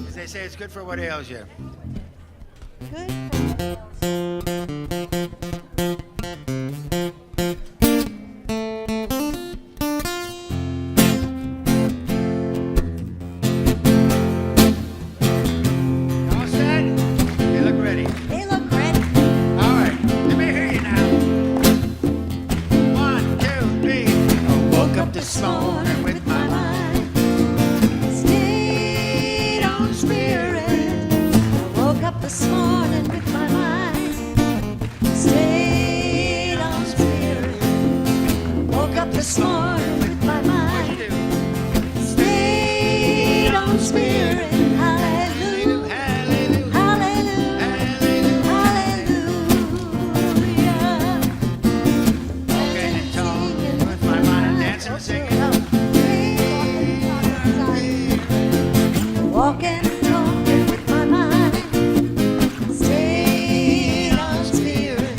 As they say, it's good for what ails you. All set? They look ready. They look ready. All right, let me hear you now. 1, 2, 3. I woke up this morning with my mind Stayed on spirit. I woke up this morning with my mind. Stayed on spirit. Woke up this morning with my What'd you mind. do? Stayed on spirit. Hallelujah. Hallelujah. Hallelujah. Hallelujah. Hallelujah. Walking and talking with my mind, dancing and singing. Walking and talking with my mind. Stayed on spirit.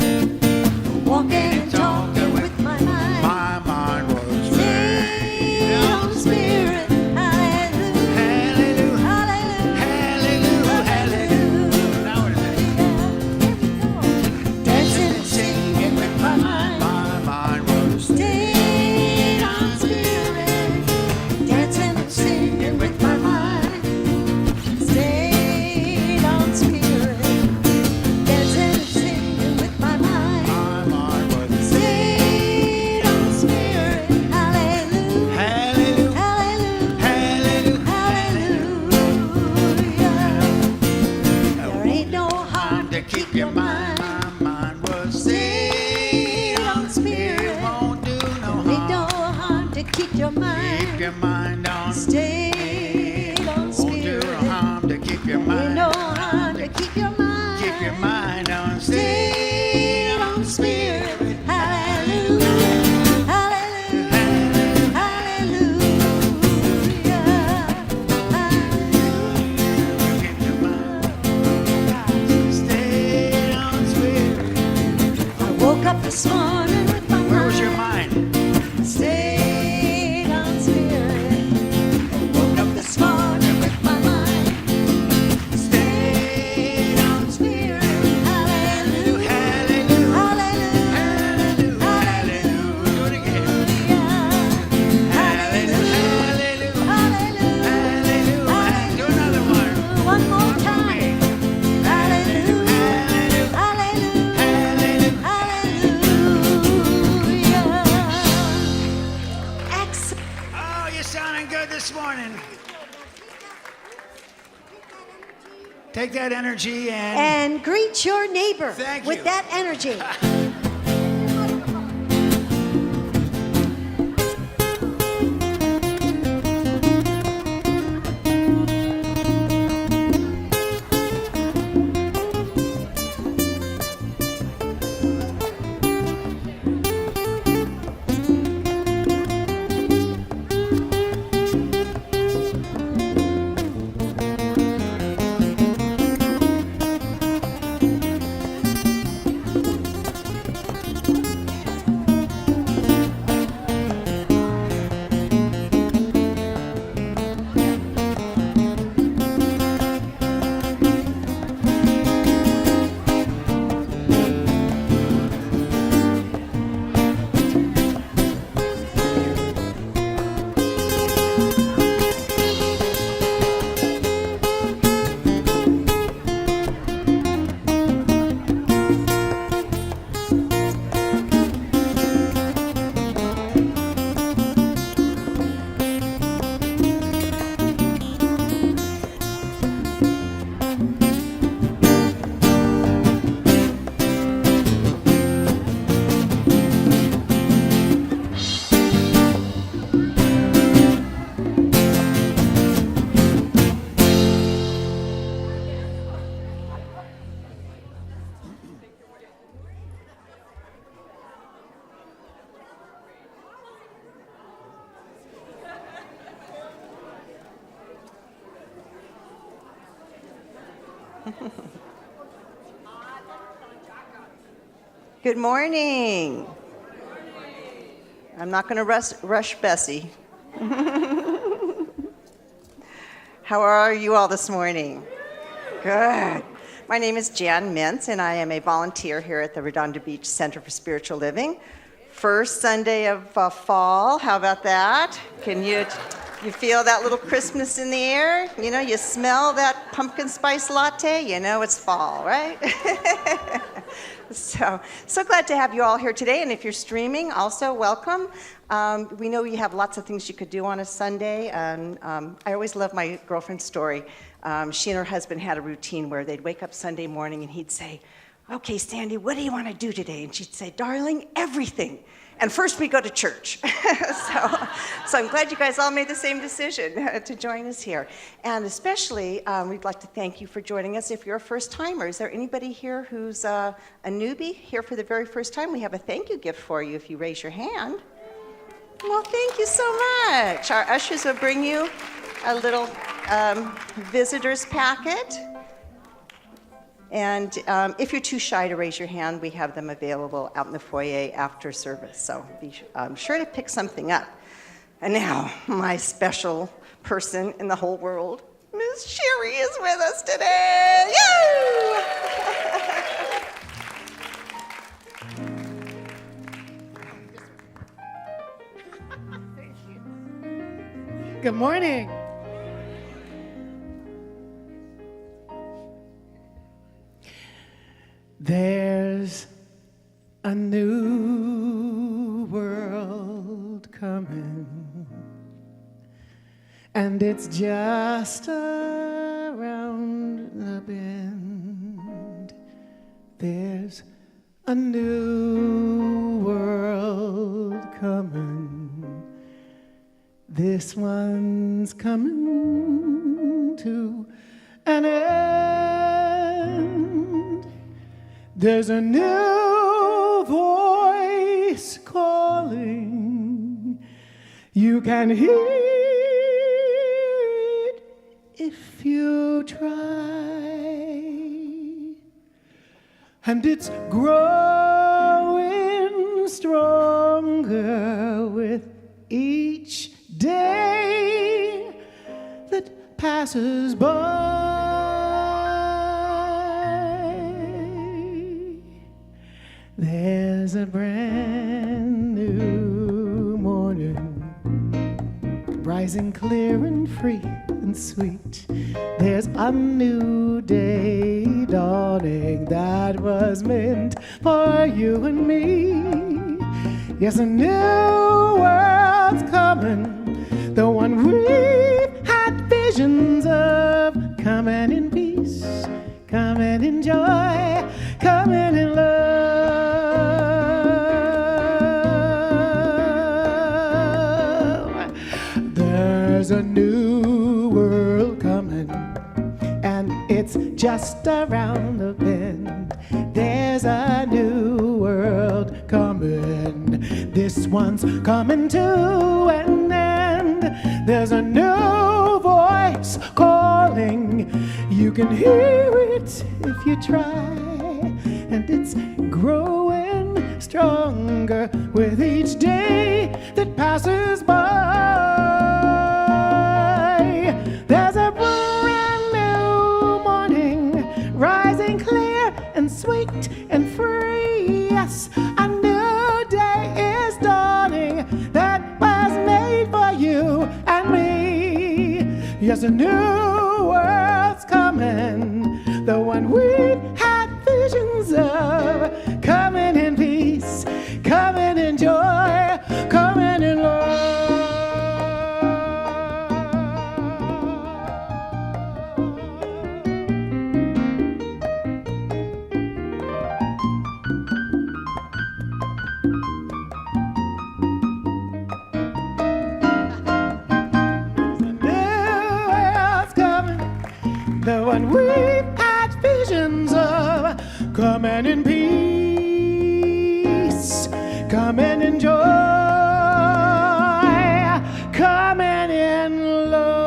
Walking and talking with my mind. My mind was Stayed on spirit. Hallelujah. Hallelujah. Hallelujah. Hallelujah. Now what is it? Dancing and singing with my mind. My mind was Stayed on spirit. Dancing and singing with my mind. Stayed on spirit. Dancing and singing with my mind. my mind was Stayed on spirit. Hallelujah. Hallelujah. Hallelujah. Hallelujah. Hallelujah. There ain't no harm To keep your mind, my mind was Stayed on spirit. It won't do no Ain't no harm. harm to keep your Keep mind. your mind on. Stayed on Won't do spirit. no harm to keep your Ain't mind. no harm to keep your mind. Keep your mind on. Stayed on spirit. Hallelujah. Hallelujah. Hallelujah. Hallelujah. Keep your mind. Stay on spirit. I woke up this morning with my mind. Where was your mind? Stayed on spirit. Woke up this morning with my mind. Stayed on spirit. Hallelujah. Hallelujah. Hallelujah. Hallelujah. Do it again. Hallelujah. Hallelujah. Hallelujah. Hallelujah. Do another one. One more time. Hallelujah. Hallelujah. Hallelujah. Excellent. Oh, you're sounding good this morning. Take that energy and And greet your neighbor Thank with you. that energy. Good morning. I'm not going to rush Bessie. How are you all this morning? Good. My name is Jan Mintz, and I am a volunteer here at the Redondo Beach Center for Spiritual Living. First Sunday of fall, how about that? Can you feel that little crispness in the air? You know, you smell that pumpkin spice latte? You know it's fall, right? So glad to have you all here today, and if you're streaming, also welcome. We know you have lots of things you could do on a Sunday, and I always love my girlfriend's story. She and her husband had a routine where they'd wake up Sunday morning and he'd say, "Okay, Sandy, what do you want to do today?" And she'd say, "Darling, everything. And first we go to church." So I'm glad you guys all made the same decision to join us here. And especially, we'd like to thank you for joining us. If you're a first timer, is there anybody here who's a newbie here for the very first time? We have a thank you gift for you if you raise your hand. Well, thank you so much. Our ushers will bring you a little visitor's packet. And if you're too shy to raise your hand, we have them available out in the foyer after service. So be sure to pick something up. And now, my special person in the whole world, Miss Sherry is with us today. Yay! Good morning. There's a new world coming, and it's just around the bend. There's a new world coming. This one's coming to an end. There's a new voice calling. You can hear it if you try. And it's growing stronger with each day that passes by. There's a brand new morning, rising clear and free and sweet. There's a new day dawning that was meant for you and me. Yes, a new world's coming, the one we've had visions of. Coming in peace, coming in joy, coming in love. There's a new world coming, and it's just around the bend. There's a new world coming. This one's coming to an end. There's a new voice calling. You can hear it if you try. And it's growing stronger with each day that passes by. There's a brand new morning, rising clear and sweet and free. Yes, a new day is dawning that was made for you and me. Yes, a new world's coming, the one we've had visions of. Coming in peace, coming in joy, coming in love. The one we've had visions of. Coming in peace, coming in joy, coming in love.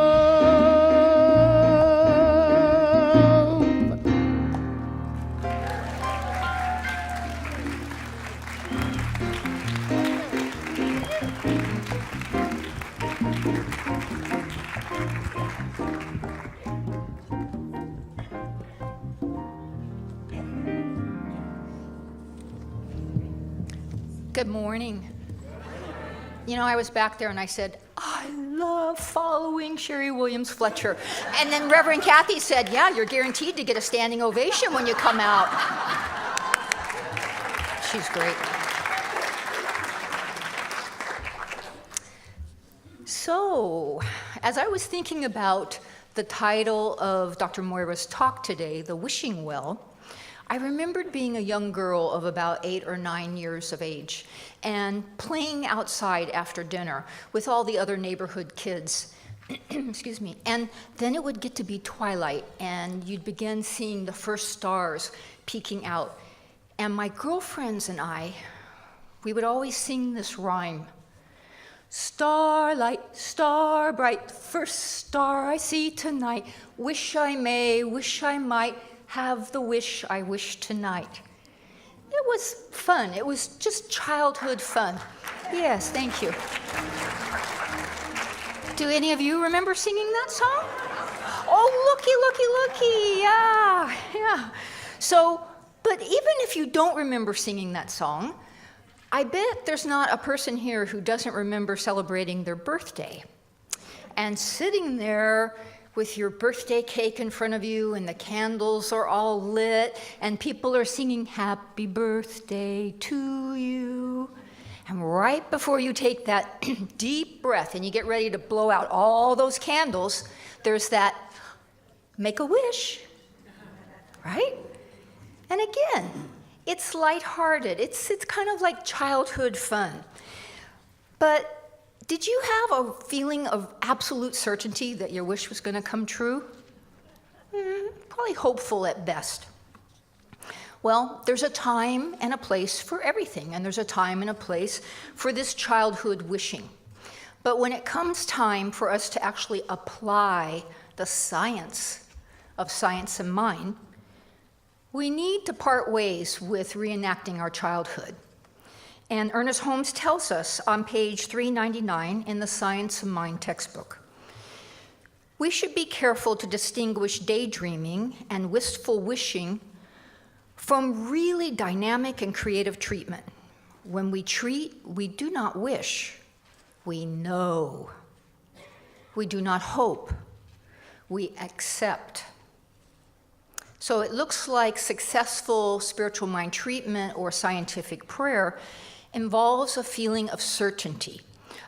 Good morning. You know, I was back there and I said, I love following Sherry Williams Fletcher. And then Reverend Kathy said, yeah, you're guaranteed to get a standing ovation when you come out. She's great. So, as I was thinking about the title of Dr. Moira's talk today, The Wishing Well, I remembered being a young girl of about 8 or 9 years of age and playing outside after dinner with all the other neighborhood kids. Excuse me. And then it would get to be twilight and you'd begin seeing the first stars peeking out. And my girlfriends and I, we would always sing this rhyme. Starlight, star bright, first star I see tonight. Wish I may, wish I might, have the wish I wish tonight. It was fun. It was just childhood fun. Yes, thank you. Do any of you remember singing that song? Oh, looky, yeah. So, but even if you don't remember singing that song, I bet there's not a person here who doesn't remember celebrating their birthday and sitting there with your birthday cake in front of you and the candles are all lit and people are singing happy birthday to you. And right before you take that deep breath and you get ready to blow out all those candles, there's that make a wish, right? And again, it's lighthearted. It's kind of like childhood fun. But did you have a feeling of absolute certainty that your wish was going to come true? Probably hopeful at best. Well, there's a time and a place for everything, and there's a time and a place for this childhood wishing. But when it comes time for us to actually apply the science of science and mind, we need to part ways with reenacting our childhood. And Ernest Holmes tells us on page 399 in the Science of Mind textbook, we should be careful to distinguish daydreaming and wistful wishing from really dynamic and creative treatment. When we treat, we do not wish, we know. We do not hope, we accept. So it looks like successful spiritual mind treatment or scientific prayer involves a feeling of certainty,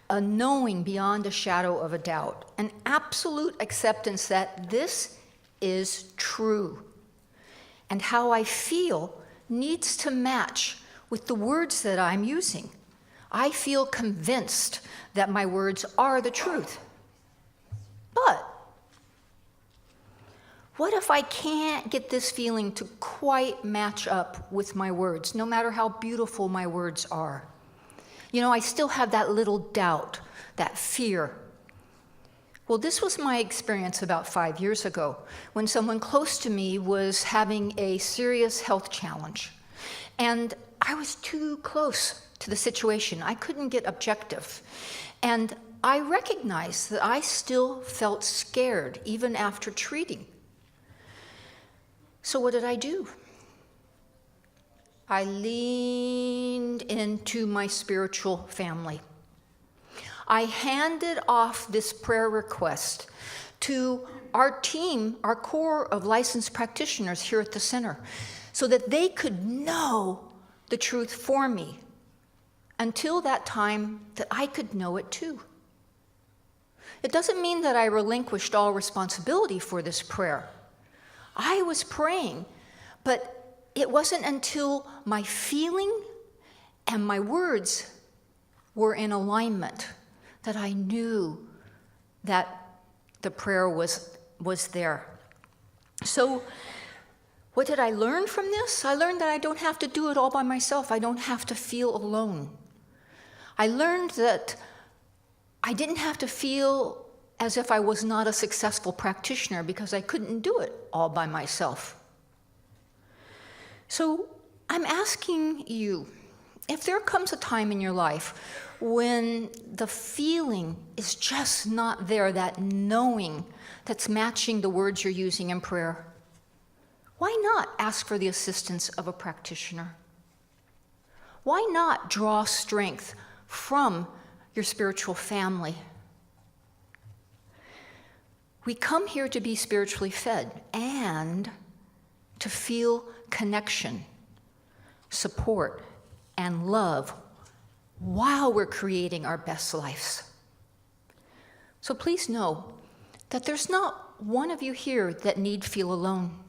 a knowing beyond a shadow of a doubt, an absolute acceptance that this is true. And how I feel needs to match with the words that I'm using. I feel convinced that my words are the truth. But what if I can't get this feeling to quite match up with my words, no matter how beautiful my words are? You know, I still have that little doubt, that fear. Well, this was my experience about 5 years ago, when someone close to me was having a serious health challenge. And I was too close to the situation. I couldn't get objective. And I recognized that I still felt scared, even after treating. So what did I do? I leaned into my spiritual family. I handed off this prayer request to our team, our core of licensed practitioners here at the center, so that they could know the truth for me until that time that I could know it too. It doesn't mean that I relinquished all responsibility for this prayer. I was praying, but it wasn't until my feeling and my words were in alignment that I knew that the prayer was there. So what did I learn from this? I learned that I don't have to do it all by myself. I don't have to feel alone. I learned that I didn't have to feel as if I was not a successful practitioner because I couldn't do it all by myself. So I'm asking you, if there comes a time in your life when the feeling is just not there, that knowing that's matching the words you're using in prayer, why not ask for the assistance of a practitioner? why not draw strength from your spiritual family? We come here to be spiritually fed and to feel connection, support, and love while we're creating our best lives. So please know that there's not one of you here that need feel alone,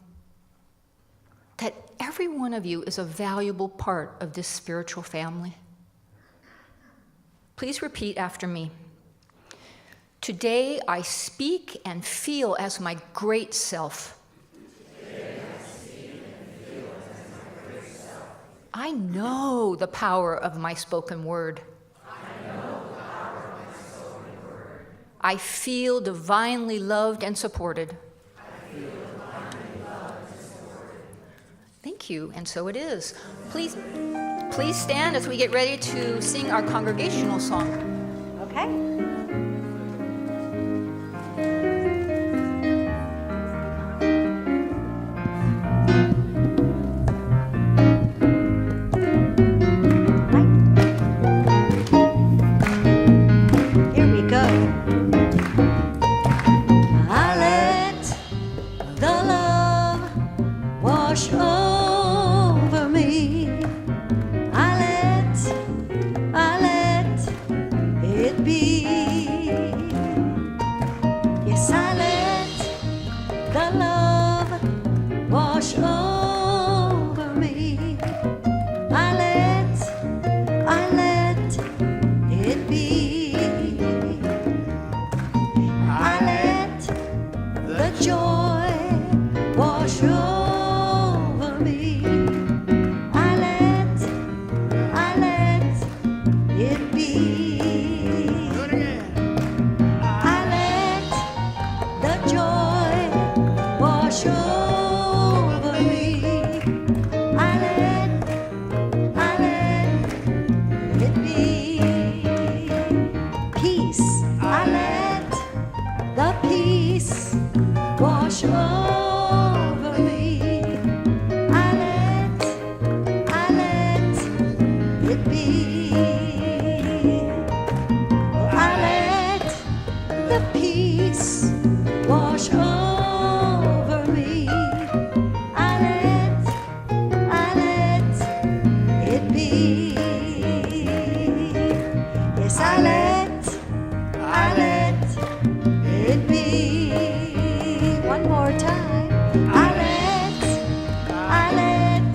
that every one of you is a valuable part of this spiritual family. Please repeat after me. Today I speak and feel as my great self. I know the power of my spoken word. I feel divinely loved and supported. Thank you, and so it is. Please stand as we get ready to sing our congregational song. Okay. Here we go. I let the love wash over me. I let it be. Yes, I let the love wash over me. I let it be. I let the joy wash over me. I let it be. Do it again. I let the joy wash over me. I let it be. Peace. I let the peace wash over me. I let it be. I let the peace wash over me. I let it be. Yes, I let it be. One more time. I let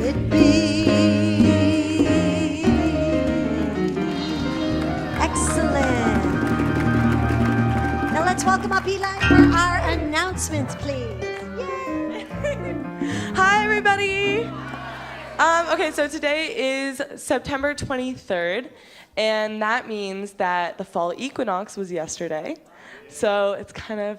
it be. Excellent. Now let's welcome up Eli for our announcements, please. Yay! Hi, everybody. Okay, so today is September 23rd, and that means that the fall equinox was yesterday. So it's kind of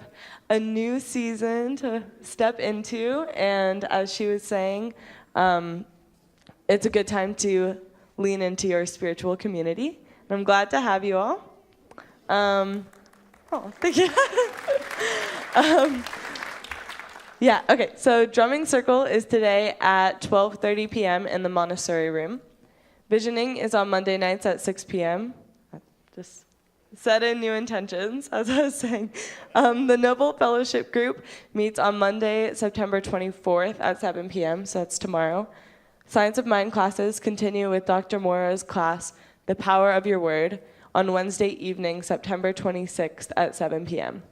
a new season to step into, and as she was saying, it's a good time to lean into your spiritual community. And I'm glad to have you all. Thank you. Yeah, okay, so Drumming Circle is today at 12:30 p.m. in the Montessori room. Visioning is on Monday nights at 6 p.m. Just set in new intentions, as I was saying. The Noble Fellowship Group meets on Monday, September 24th at 7 p.m., so that's tomorrow. Science of Mind classes continue with Dr. Mora's class, The Power of Your Word, on Wednesday evening, September 26th at 7 p.m.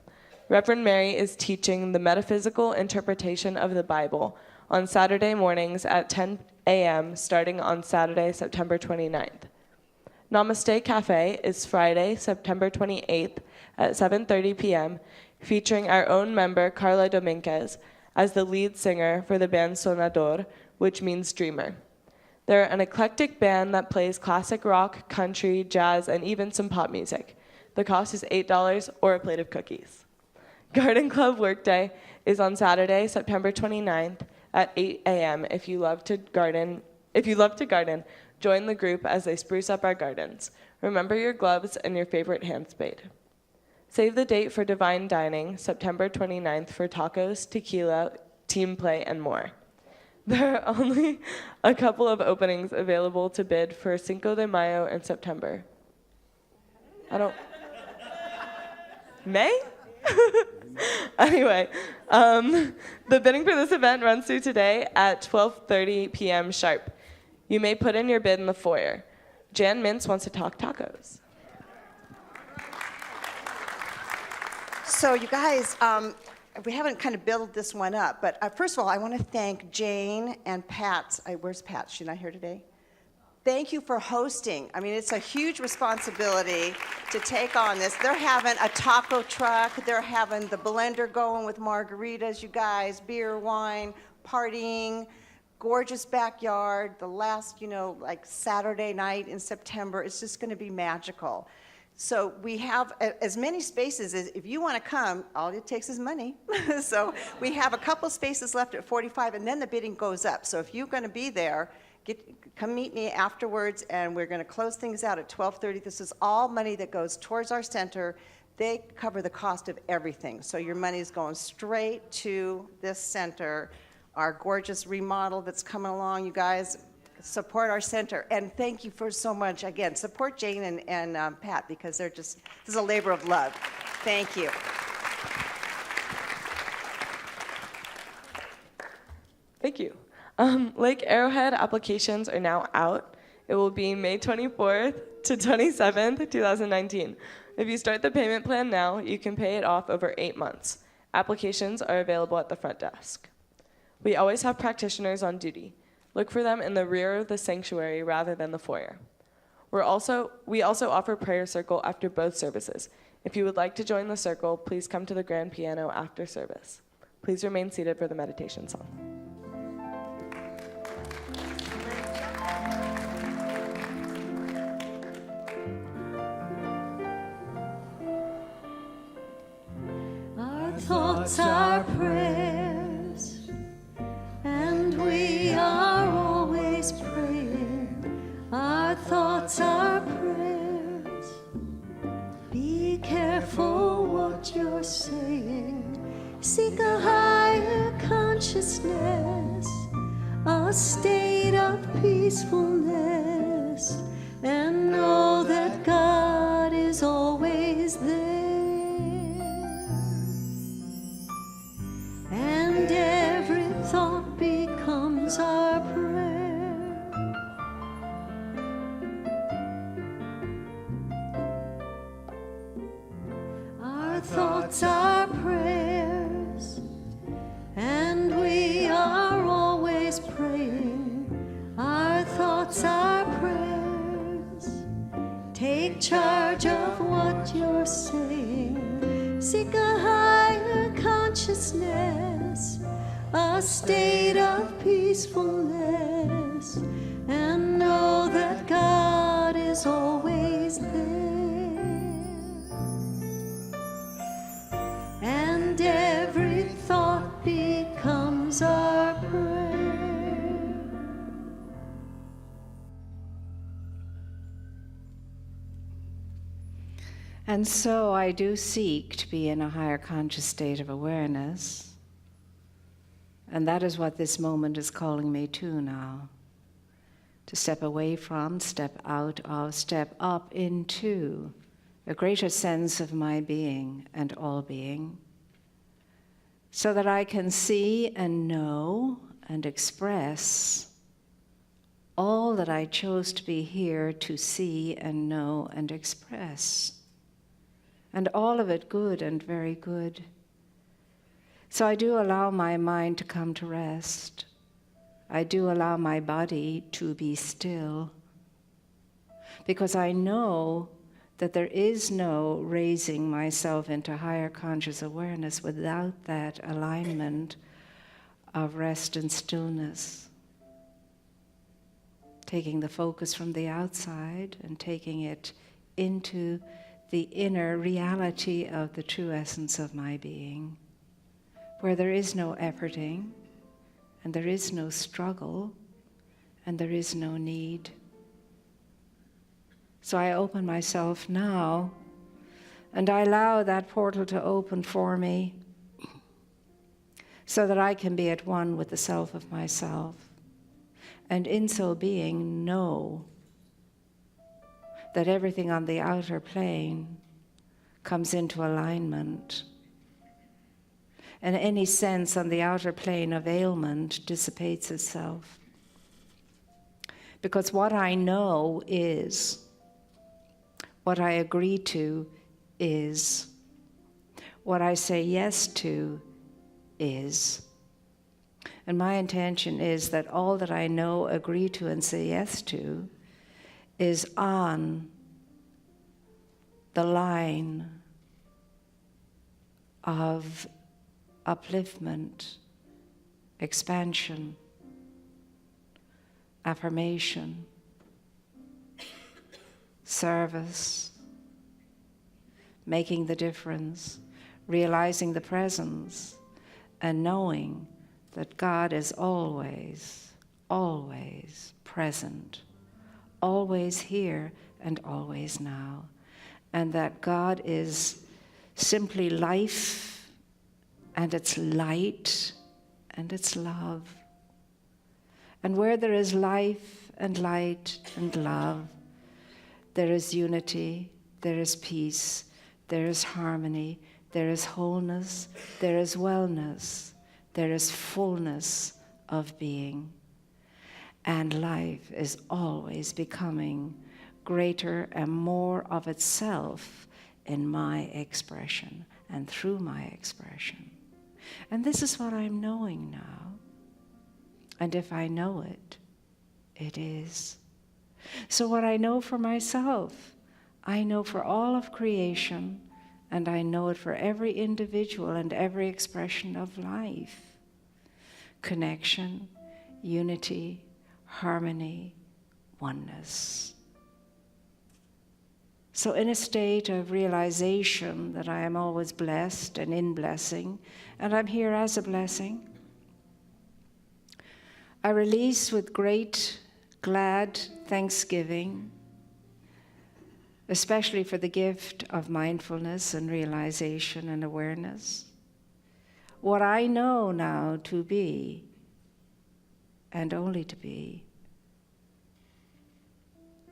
Reverend Mary is teaching the metaphysical interpretation of the Bible on Saturday mornings at 10 a.m. starting on Saturday, September 29th. Namaste Cafe is Friday, September 28th at 7:30 p.m., featuring our own member, Carla Dominguez, as the lead singer for the band Sonador, which means dreamer. They're an eclectic band that plays classic rock, country, jazz, and even some pop music. The cost is $8 or a plate of cookies. Garden Club Workday is on Saturday, September 29th at 8 a.m. If you love to garden, join the group as they spruce up our gardens. Remember your gloves and your favorite hand spade. Save the date for Divine Dining, September 29th, for tacos, tequila, team play, and more. There are only a couple of openings available to bid for Cinco de Mayo in September. May? Anyway, the bidding for this event runs through today at 12:30 p.m. sharp. You may put in your bid in the foyer. Jan Mintz wants to talk tacos. So you guys, we haven't kind of built this one up, but first of all, I want to thank Jane and Pat. Where's Pat? She's not here today. Thank you for hosting. I mean, it's a huge responsibility to take on this. They're having a taco truck. They're having the blender going with margaritas, you guys, beer, wine, partying, gorgeous backyard. The last, like Saturday night in September, it's just going to be magical. So we have as many spaces as if you want to come, all it takes is money. So we have a couple spaces left at 45, and then the bidding goes up. So if you're going to be there, come meet me afterwards, and we're going to close things out at 12:30. This is all money that goes towards our center. They cover the cost of everything. So your money is going straight to this center, our gorgeous remodel that's coming along. You guys support our center. And thank you for so much. Again, support Jane and Pat, because this is a labor of love. Thank you. Thank you. Lake Arrowhead applications are now out. It will be May 24th to 27th, 2019. If you start the payment plan now, you can pay it off over 8 months. Applications are available at the front desk. We always have practitioners on duty. Look for them in the rear of the sanctuary rather than the foyer. We also offer prayer circle after both services. If you would like to join the circle, please come to the grand piano after service. Please remain seated for the meditation song. Our thoughts are prayers, and we are always praying. Our thoughts are prayers. Be careful what you're saying. Seek a higher consciousness, a state of peacefulness, and know that God is always there. And every thought becomes our prayer. Our thoughts are prayers, and we are always praying. Our thoughts are prayers. Take charge of what you're saying. Seek a higher consciousness, a state of peacefulness, and know that God is always there. And every thought becomes our prayer. And so I do seek to be in a higher conscious state of awareness. And that is what this moment is calling me to now. To step away from, step out of, step up into a greater sense of my being and all being, so that I can see and know and express all that I chose to be here to see and know and express. And all of it good and very good. So I do allow my mind to come to rest. I do allow my body to be still. Because I know that there is no raising myself into higher conscious awareness without that alignment of rest and stillness. Taking the focus from the outside and taking it into the inner reality of the true essence of my being, where there is no efforting, and there is no struggle, and there is no need. So I open myself now, and I allow that portal to open for me, so that I can be at one with the self of myself, and in so being know that everything on the outer plane comes into alignment, and any sense on the outer plane of ailment dissipates itself. Because what I know is, what I agree to is, what I say yes to is. And my intention is that all that I know, agree to, and say yes to is on the line of upliftment, expansion, affirmation, service, making the difference, realizing the presence, and knowing that God is always, always present, always here and always now, and that God is simply life, and it's light, and it's love. And where there is life and light and love, there is unity, there is peace, there is harmony, there is wholeness, there is wellness, there is fullness of being. And life is always becoming greater and more of itself in my expression and through my expression. And this is what I'm knowing now. And if I know it, it is. So what I know for myself, I know for all of creation, and I know it for every individual and every expression of life. Connection, unity, harmony, oneness. So in a state of realization that I am always blessed and in blessing, and I'm here as a blessing, I release with great, glad thanksgiving, especially for the gift of mindfulness and realization and awareness, what I know now to be, and only to be,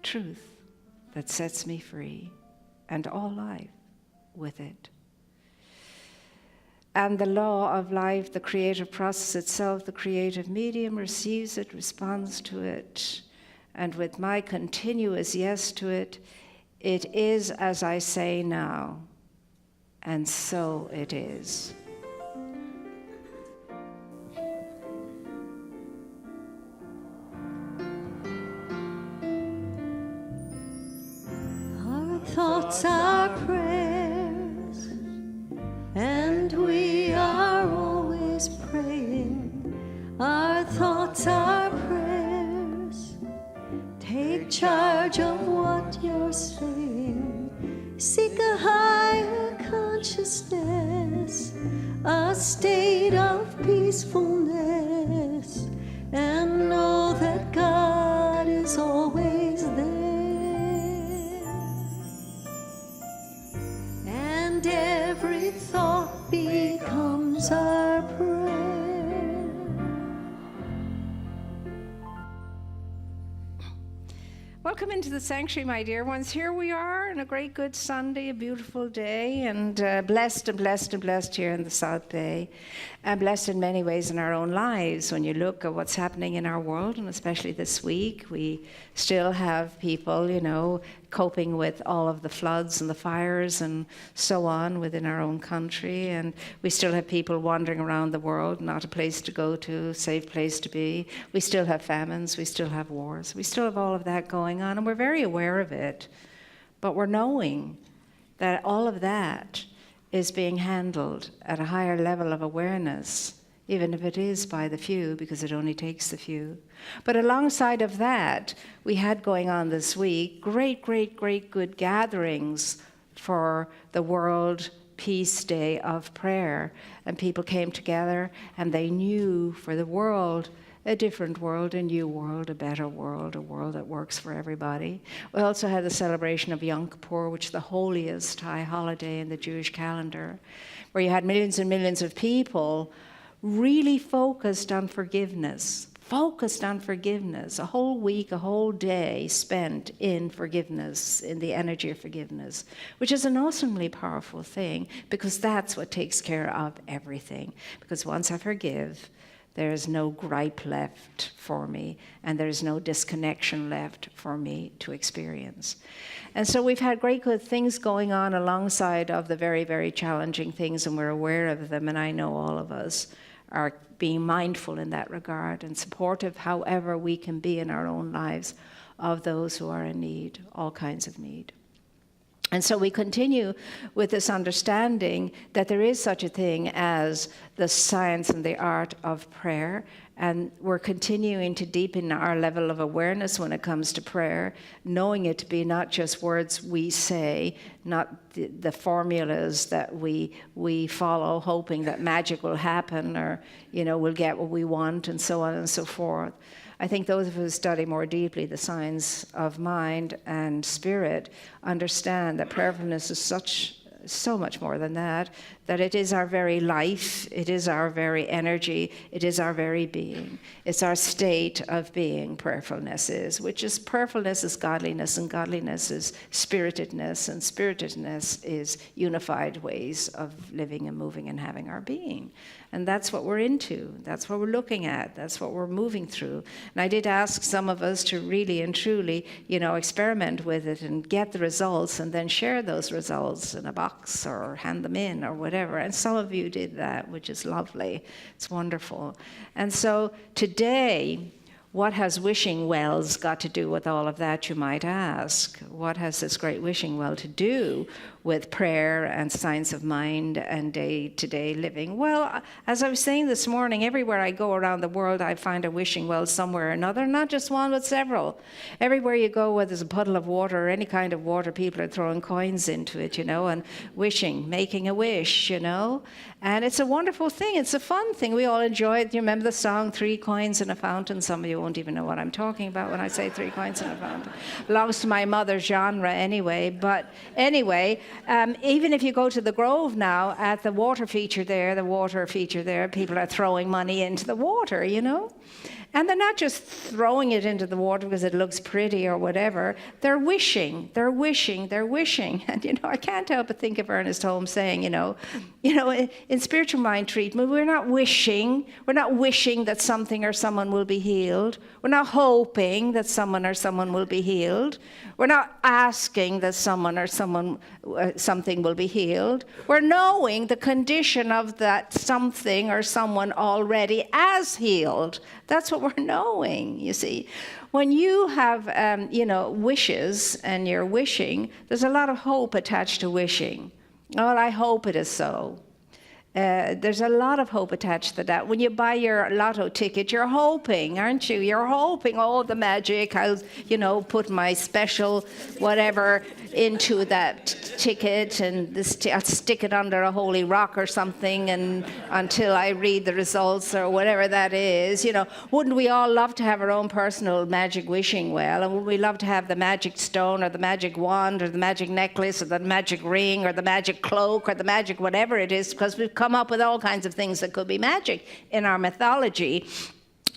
truth that sets me free, and all life with it. And the law of life, the creative process itself, the creative medium receives it, responds to it, and with my continuous yes to it, it is as I say now, and so it is. Our thoughts are prayers, and we are always praying. Our thoughts are prayers. Take charge of what you're saying. Seek a higher consciousness, a state of peacefulness, and know that God is always there. And every thought becomes our prayer. Welcome into the sanctuary, my dear ones. Here we are on a great good Sunday, a beautiful day, and blessed and blessed and blessed here in the South Bay, and blessed in many ways in our own lives. When you look at what's happening in our world, and especially this week, we still have people, you know, coping with all of the floods and the fires and so on within our own country, and we still have people wandering around the world, not a place to go to, safe place to be. We still have famines, we still have wars, we still have all of that going on, and we're very aware of it, but we're knowing that all of that is being handled at a higher level of awareness, even if it is by the few, because it only takes the few. But alongside of that, we had going on this week great good gatherings for the World Peace Day of Prayer. And people came together and they knew for the world, a different world, a new world, a better world, a world that works for everybody. We also had the celebration of Yom Kippur, which is the holiest high holiday in the Jewish calendar, where you had millions and millions of people really focused on forgiveness. Focused on forgiveness, a whole week, a whole day spent in forgiveness, in the energy of forgiveness, which is an awesomely powerful thing, because that's what takes care of everything. Because once I forgive, there is no gripe left for me, and there is no disconnection left for me to experience. And so we've had great good things going on alongside of the very, very challenging things, and we're aware of them, and I know all of us are being mindful in that regard and supportive however we can be in our own lives of those who are in need, all kinds of need. And so we continue with this understanding that there is such a thing as the science and the art of prayer, and we're continuing to deepen our level of awareness when it comes to prayer, knowing it to be not just words we say, not the formulas that we follow, hoping that magic will happen, or we'll get what we want, and so on and so forth. I think those of us who study more deeply the science of mind and spirit understand that prayerfulness is so much more than that it is our very life, it is our very energy, it is our very being. It's our state of being, prayerfulness is, which is prayerfulness is godliness, and godliness is spiritedness, and spiritedness is unified ways of living and moving and having our being. And that's what we're into. That's what we're looking at. That's what we're moving through. And I did ask some of us to really and truly, experiment with it and get the results, and then share those results in a box or hand them in or whatever. And some of you did that, which is lovely. It's wonderful. And so today, what has wishing wells got to do with all of that, you might ask? What has this great wishing well to do with prayer and science of mind and day-to-day living? Well, as I was saying this morning, everywhere I go around the world, I find a wishing well somewhere or another, not just one, but several. Everywhere you go, where there's a puddle of water or any kind of water, people are throwing coins into it, and wishing, making a wish, And it's a wonderful thing. It's a fun thing. We all enjoy it. You remember the song, 3 Coins in a Fountain? Some of you won't even know what I'm talking about when I say 3 coins in a fountain. Belongs to my mother's genre anyway. But anyway, even if you go to the Grove now, at the water feature there, people are throwing money into the water, And they're not just throwing it into the water because it looks pretty or whatever. They're wishing. And, I can't help but think of Ernest Holmes saying, in spiritual mind treatment, we're not wishing that something or someone will be healed. We're not hoping that someone or someone will be healed. We're not asking that someone or something will be healed. We're knowing the condition of that something or someone already as healed. That's what we're knowing, you see. When you have, wishes and you're wishing, there's a lot of hope attached to wishing. Well, I hope it is so. There's a lot of hope attached to that. When you buy your lotto ticket, you're hoping, aren't you? You're hoping, the magic, I'll, put my special whatever into that ticket, and I'll stick it under a holy rock or something, and until I read the results or whatever that is. Wouldn't we all love to have our own personal magic wishing well? And would we love to have the magic stone or the magic wand or the magic necklace or the magic ring or the magic cloak or the magic whatever it is? Because we've come up with all kinds of things that could be magic in our mythology,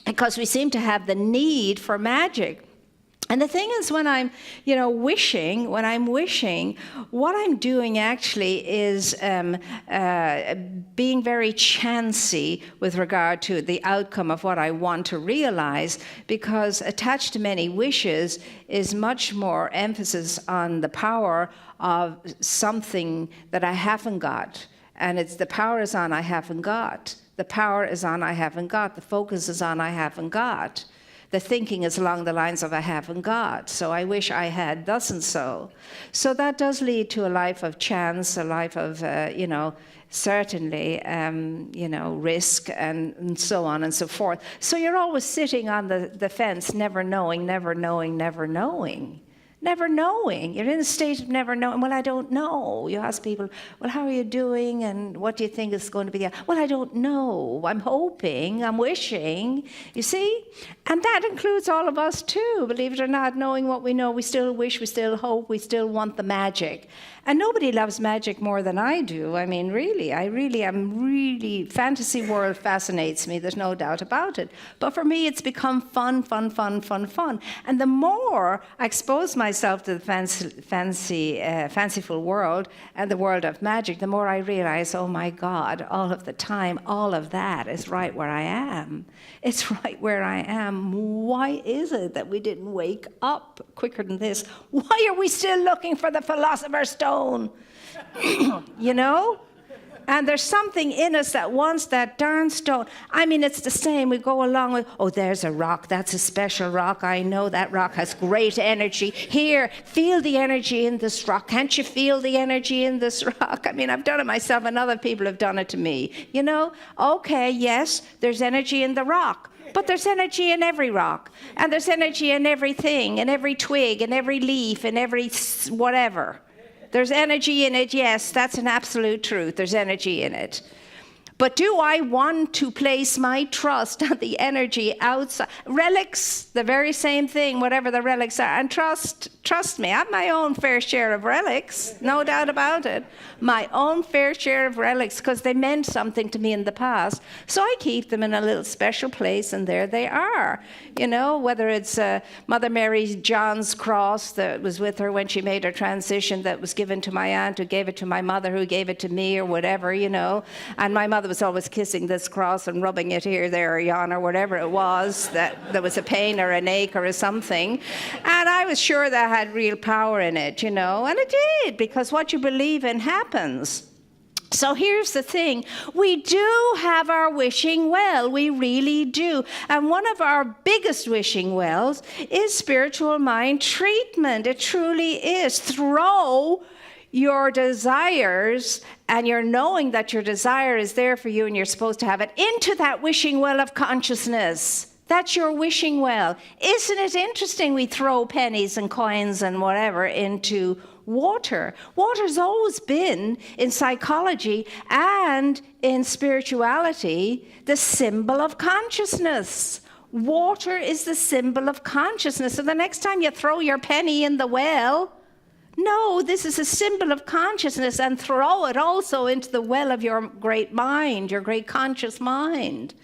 because we seem to have the need for magic. And the thing is, when I'm wishing, what I'm doing actually is being very chancy with regard to the outcome of what I want to realize, because attached to many wishes is much more emphasis on the power of something that I haven't got. And it's the power is on I haven't got. The power is on I haven't got. The focus is on I haven't got. The thinking is along the lines of I haven't got. So I wish I had thus and so. So that does lead to a life of chance, a life of, certainly, risk and so on and so forth. So you're always sitting on the fence, never knowing. Never knowing. You're in a state of never knowing. Well, I don't know. You ask people, well, how are you doing? And what do you think is going to be? Well, I don't know. I'm hoping. I'm wishing. You see? And that includes all of us too. Believe it or not, knowing what we know, we still wish, we still hope, we still want the magic. And nobody loves magic more than I do. I mean, really, fantasy world fascinates me, there's no doubt about it. But for me, it's become fun. And the more I expose myself to the fanciful world and the world of magic, the more I realize, oh my God, all of the time, all of that is right where I am. It's right where I am. Why is it that we didn't wake up quicker than this? Why are we still looking for the Philosopher's Stone? You know? And there's something in us that wants that darn stone. I mean, it's the same. We go along with, oh, there's a rock. That's a special rock. I know that rock has great energy. Here, feel the energy in this rock. Can't you feel the energy in this rock? I mean, I've done it myself and other people have done it to me. You know? Okay, yes, there's energy in the rock. But there's energy in every rock. And there's energy in everything, in every twig, in every leaf, in every whatever. There's energy in it, yes, that's an absolute truth. There's energy in it. But do I want to place my trust on the energy outside? Relics, the very same thing, whatever the relics are. And trust me, I have my own fair share of relics, no doubt about it. My own fair share of relics, because they meant something to me in the past. So I keep them in a little special place, and there they are. You know, whether it's Mother Mary John's cross that was with her when she made her transition, that was given to my aunt, who gave it to my mother, who gave it to me, or whatever, you know. And my mother was always kissing this cross and rubbing it here, there, or yon, or whatever it was, that there was a pain or an ache or something. And I was sure that had real power in it, you know, and it did, because what you believe in happens. So here's the thing. We do have our wishing well. We really do. And one of our biggest wishing wells is spiritual mind treatment. It truly is. Throw your desires and your knowing that your desire is there for you and you're supposed to have it into that wishing well of consciousness. That's your wishing well. Isn't it interesting we throw pennies and coins and whatever into water? Water's always been, in psychology and in spirituality, the symbol of consciousness. Water is the symbol of consciousness. So the next time you throw your penny in the well, no, this is a symbol of consciousness, and throw it also into the well of your great mind, your great conscious mind.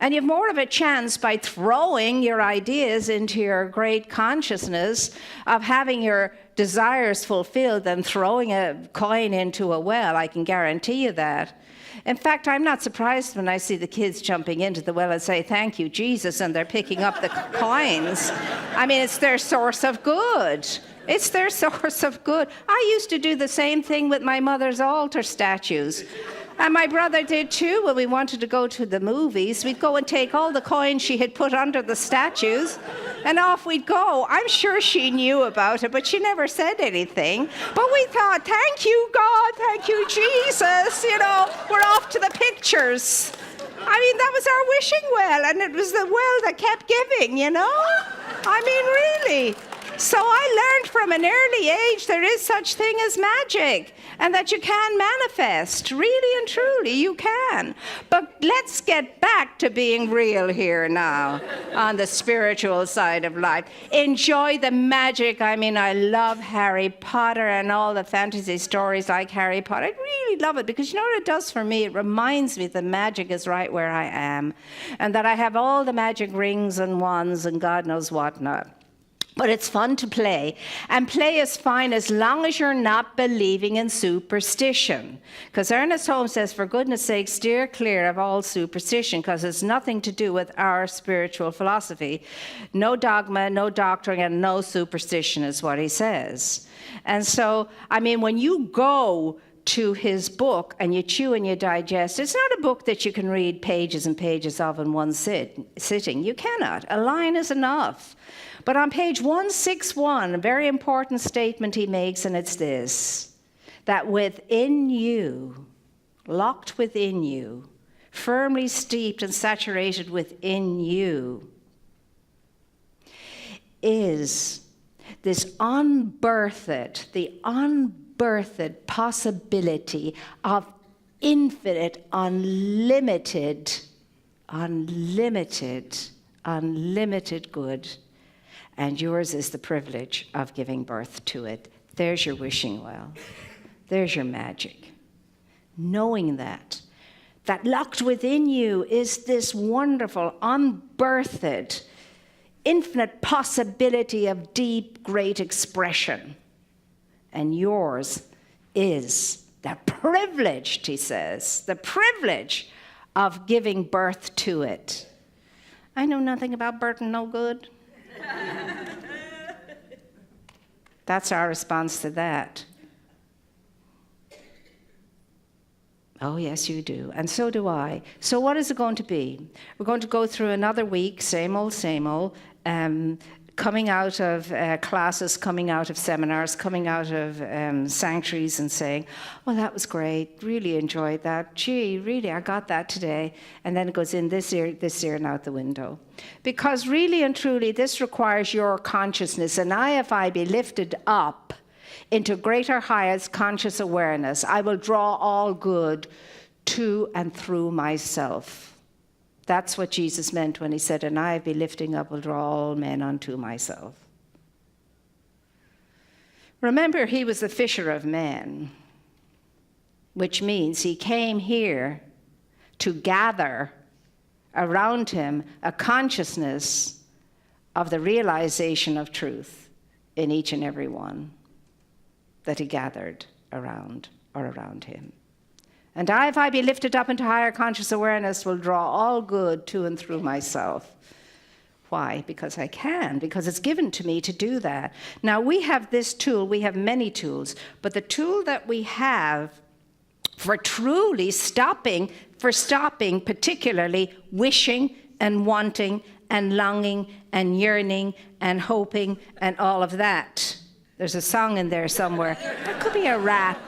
And you have more of a chance by throwing your ideas into your great consciousness of having your desires fulfilled than throwing a coin into a well. I can guarantee you that. In fact, I'm not surprised when I see the kids jumping into the well and say, "Thank you, Jesus," and they're picking up the coins. I mean, it's their source of good. It's their source of good. I used to do the same thing with my mother's altar statues. And my brother did too. When we wanted to go to the movies, we'd go and take all the coins she had put under the statues, and off we'd go. I'm sure she knew about it, but she never said anything. But we thought, thank you, God, thank you, Jesus, you know, we're off to the pictures. I mean, that was our wishing well, and it was the well that kept giving, you know? I mean, really. So I learned from an early age there is such thing as magic, and that you can manifest. Really and truly, you can. But let's get back to being real here now on the spiritual side of life. Enjoy the magic. I mean, I love Harry Potter and all the fantasy stories like Harry Potter. I really love it, because you know what it does for me? It reminds me that magic is right where I am, and that I have all the magic rings and wands and God knows what not. But it's fun to play, and play is fine as long as you're not believing in superstition. Because Ernest Holmes says, for goodness sake, steer clear of all superstition, because it's nothing to do with our spiritual philosophy. No dogma, no doctrine, and no superstition is what he says. And so, I mean, when you go to his book and you chew and you digest, it's not a book that you can read pages and pages of in one sitting. You cannot. A line is enough. But on page 161, a very important statement he makes, and it's this: that within you, locked within you, firmly steeped and saturated within you, is this the unbirthed possibility of infinite, unlimited good. And yours is the privilege of giving birth to it There's your wishing well. There's your magic. Knowing that locked within you is this wonderful, unbirthed, infinite possibility of deep, great expression. And yours is the privilege, he says, the privilege of giving birth to it. I know nothing about birth and no good. That's our response to that. Oh, yes, you do. And so do I. So what is it going to be? We're going to go through another week, same old, coming out of classes, coming out of seminars, coming out of sanctuaries and saying, well, that was great, really enjoyed that. Gee, really, I got that today. And then it goes in this ear, and out the window. Because really and truly, this requires your consciousness. And if I be lifted up into greater, highest conscious awareness, I will draw all good to and through myself. That's what Jesus meant when he said, and I be lifting up will draw all men unto myself. Remember, he was the fisher of men, which means he came here to gather around him a consciousness of the realization of truth in each and every one that he gathered around him. And if I be lifted up into higher conscious awareness, will draw all good to and through myself. Why? Because I can, because it's given to me to do that. Now, we have this tool, we have many tools, but the tool that we have for truly stopping particularly wishing and wanting and longing and yearning and hoping and all of that. There's a song in there somewhere. That could be a rap.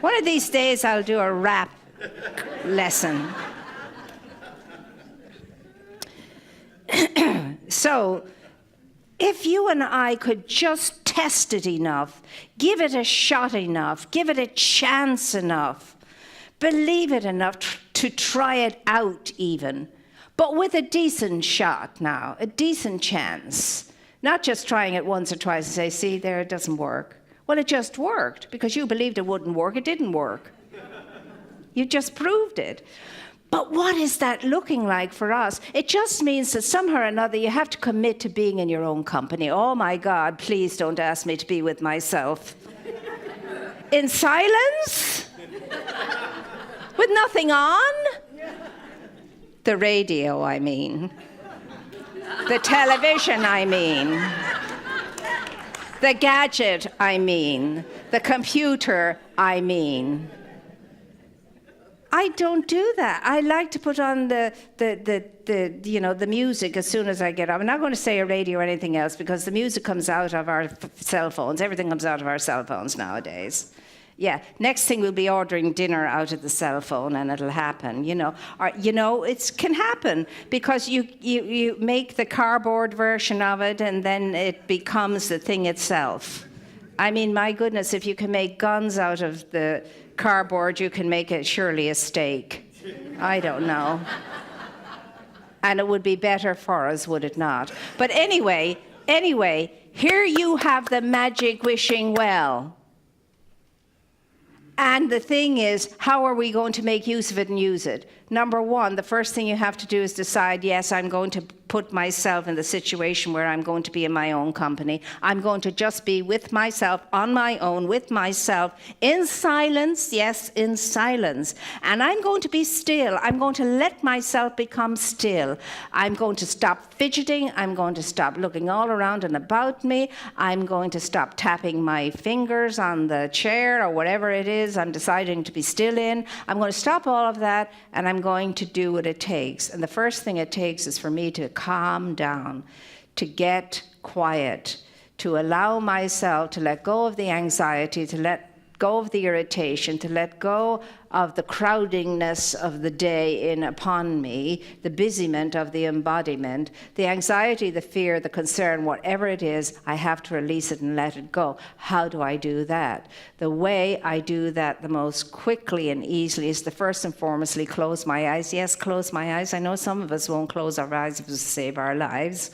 One of these days I'll do a rap lesson. So, if you and I could just test it enough, give it a shot enough, give it a chance enough, believe it enough to try it out even, but with a decent shot now, a decent chance. Not just trying it once or twice and say, see, there, it doesn't work. Well, it just worked because you believed it wouldn't work. It didn't work. You just proved it. But what is that looking like for us? It just means that somehow or another you have to commit to being in your own company. Oh, my God, please don't ask me to be with myself. In silence? With nothing on? The radio, I mean. The television, I mean. The gadget, I mean. The computer, I mean. I don't do that. I like to put on the music as soon as I get up. I'm not going to say a radio or anything else because the music comes out of our cell phones. Everything comes out of our cell phones nowadays. Yeah, next thing we'll be ordering dinner out of the cell phone and it'll happen, it can happen because you make the cardboard version of it and then it becomes the thing itself. I mean, my goodness, if you can make guns out of the cardboard, you can make it surely a steak. I don't know. And it would be better for us, would it not? But anyway, here you have the magic wishing well. And the thing is, how are we going to make use of it and use it? Number one, the first thing you have to do is decide, yes, I'm going to put myself in the situation where I'm going to be in my own company. I'm going to just be with myself, on my own, with myself, in silence, yes, in silence. And I'm going to be still. I'm going to let myself become still. I'm going to stop fidgeting. I'm going to stop looking all around and about me. I'm going to stop tapping my fingers on the chair or whatever it is I'm deciding to be still in. I'm going to stop all of that, and I'm going to do what it takes. And the first thing it takes is for me to calm down, to get quiet, to allow myself to let go of the anxiety, to let go of the irritation, to let go of the crowdingness of the day in upon me, the busyment of the embodiment, the anxiety, the fear, the concern, whatever it is, I have to release it and let it go. How do I do that? The way I do that the most quickly and easily is to first and foremostly close my eyes. Yes, close my eyes. I know some of us won't close our eyes if it's to save our lives.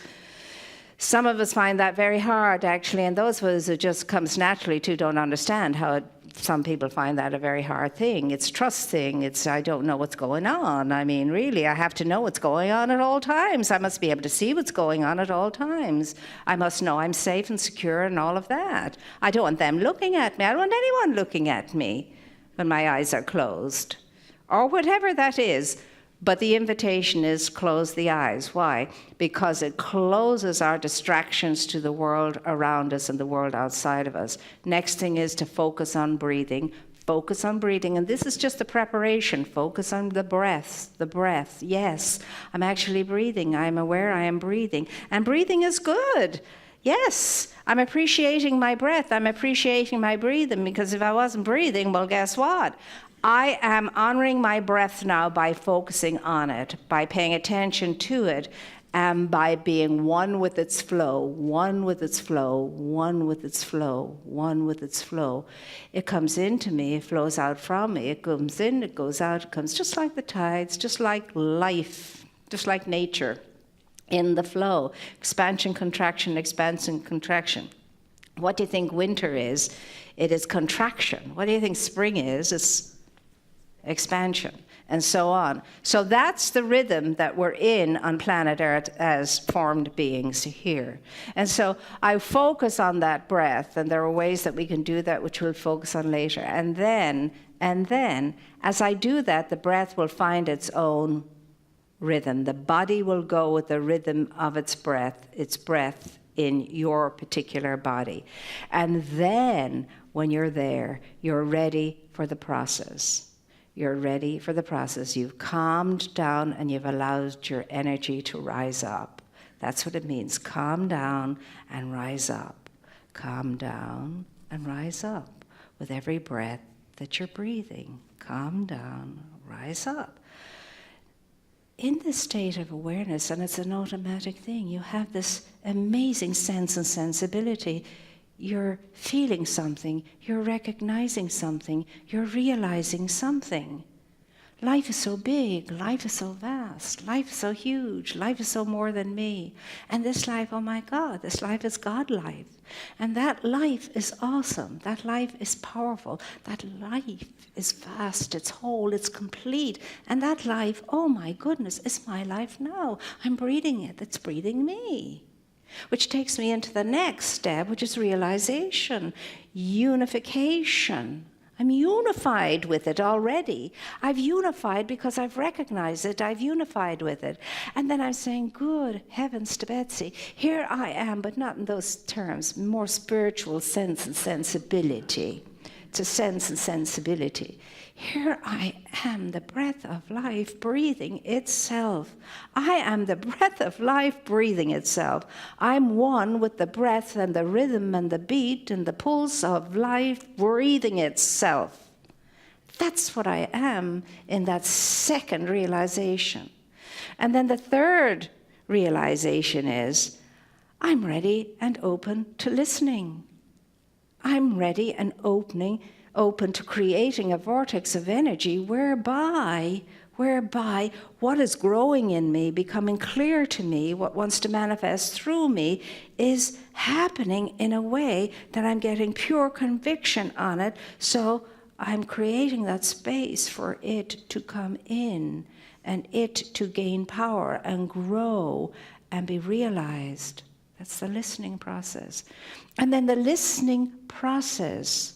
Some of us find that very hard, actually, and those of us who just comes naturally to don't understand how some people find that a very hard thing. It's trust thing. It's, I don't know what's going on. I mean, really, I have to know what's going on at all times. I must be able to see what's going on at all times. I must know I'm safe and secure and all of that. I don't want them looking at me. I don't want anyone looking at me when my eyes are closed, or whatever that is. But the invitation is close the eyes. Why? Because it closes our distractions to the world around us and the world outside of us. Next thing is to focus on breathing. Focus on breathing. And this is just the preparation. Focus on the breath. The breath. Yes, I'm actually breathing. I'm aware I am breathing. And breathing is good. Yes, I'm appreciating my breath. I'm appreciating my breathing, because if I wasn't breathing, well, guess what? I am honoring my breath now by focusing on it, by paying attention to it, and by being one with its flow, one with its flow, one with its flow, one with its flow. It comes into me, it flows out from me, it comes in, it goes out, it comes just like the tides, just like life, just like nature, in the flow. Expansion, contraction, expansion, contraction. What do you think winter is? It is contraction. What do you think spring is? It's expansion, and so on. So that's the rhythm that we're in on planet Earth as formed beings here. And so I focus on that breath, and there are ways that we can do that, which we'll focus on later. And then, as I do that, the breath will find its own rhythm. The body will go with the rhythm of its breath in your particular body. And then, when you're there, you're ready for the process. You're ready for the process. You've calmed down and you've allowed your energy to rise up. That's what it means. Calm down and rise up. Calm down and rise up with every breath that you're breathing. Calm down, rise up. In this state of awareness, and it's an automatic thing, you have this amazing sense and sensibility. You're feeling something, you're recognizing something, you're realizing something. Life is so big, life is so vast, life is so huge, life is so more than me. And this life, oh my God, this life is God life. And that life is awesome, that life is powerful, that life is vast, it's whole, it's complete. And that life, oh my goodness, is my life now. I'm breathing it, it's breathing me. Which takes me into the next step, which is realization, unification. I'm unified with it already. I've unified because I've recognized it. I've unified with it. And then I'm saying, good heavens to Betsy, here I am, but not in those terms, more spiritual sense and sensibility. It's a sense and sensibility. Here I am, the breath of life breathing itself. I am the breath of life breathing itself. I'm one with the breath and the rhythm and the beat and the pulse of life breathing itself. That's what I am in that second realization. And then the third realization is, I'm ready and open to listening. I'm ready and open to creating a vortex of energy whereby what is growing in me, becoming clear to me, what wants to manifest through me, is happening in a way that I'm getting pure conviction on it. So I'm creating that space for it to come in and it to gain power and grow and be realized. That's the listening process. And then the listening process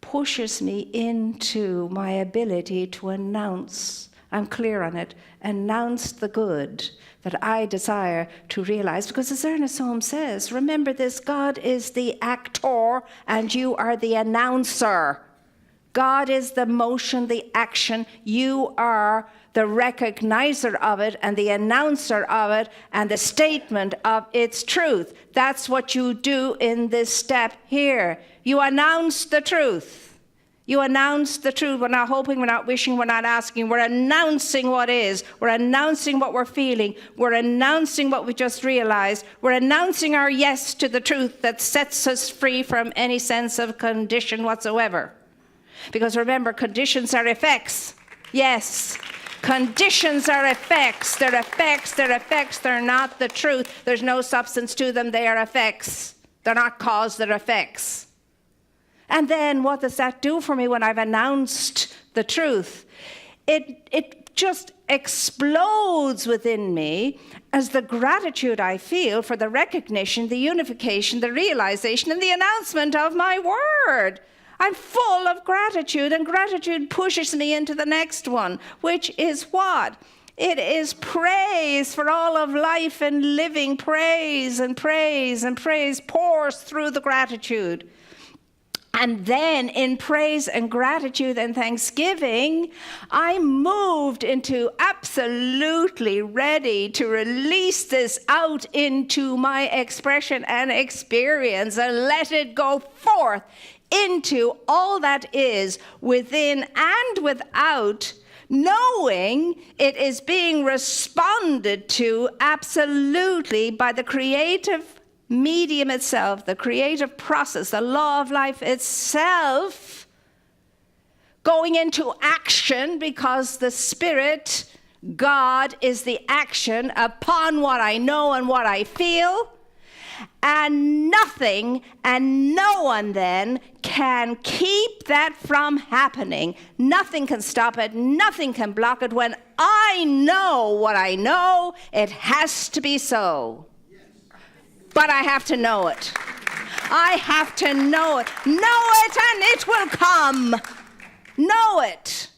pushes me into my ability to announce, I'm clear on it, announce the good that I desire to realize. Because as Ernest Holmes says, remember this, God is the actor and you are the announcer. God is the motion, the action. You are the recognizer of it and the announcer of it and the statement of its truth. That's what you do in this step here. You announce the truth. You announce the truth. We're not hoping, we're not wishing, we're not asking. We're announcing what is. We're announcing what we're feeling. We're announcing what we just realized. We're announcing our yes to the truth that sets us free from any sense of condition whatsoever. Because remember, conditions are effects. Yes. Conditions are effects. They're effects, they're effects, they're not the truth. There's no substance to them, they are effects. They're not cause, they're effects. And then what does that do for me when I've announced the truth? It just explodes within me as the gratitude I feel for the recognition, the unification, the realization, and the announcement of my word. I'm full of gratitude, and gratitude pushes me into the next one, which is what? It is praise for all of life and living. Praise and praise and praise pours through the gratitude. And then in praise and gratitude and thanksgiving, I'm moved into absolutely ready to release this out into my expression and experience and let it go forth into all that is within and without, knowing it is being responded to absolutely by the creative medium itself, the creative process, the law of life itself, going into action because the Spirit, God, is the action upon what I know and what I feel. And nothing and no one then can keep that from happening. Nothing can stop it. Nothing can block it. When I know what I know, it has to be so. But I have to know it. I have to know it. Know it and it will come. Know it.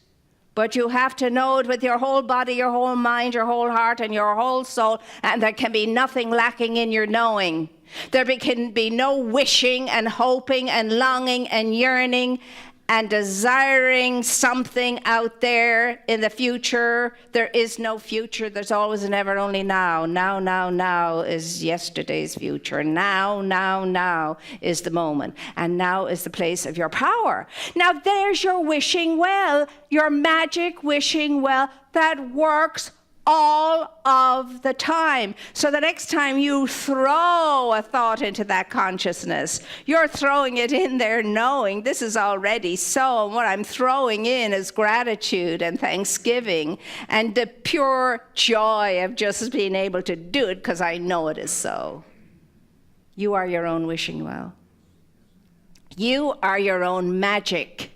But you have to know it with your whole body, your whole mind, your whole heart, and your whole soul. And there can be nothing lacking in your knowing. There can be no wishing and hoping and longing and yearning and desiring something out there in the future. There is no future. There's always and ever only now. Now is yesterday's future. Now is the moment. And now is the place of your power. Now there's your wishing well, your magic wishing well that works all of the time. So the next time you throw a thought into that consciousness, you're throwing it in there knowing this is already so, and what I'm throwing in is gratitude and thanksgiving and the pure joy of just being able to do it because I know it is so. You are your own wishing well. You are your own magic.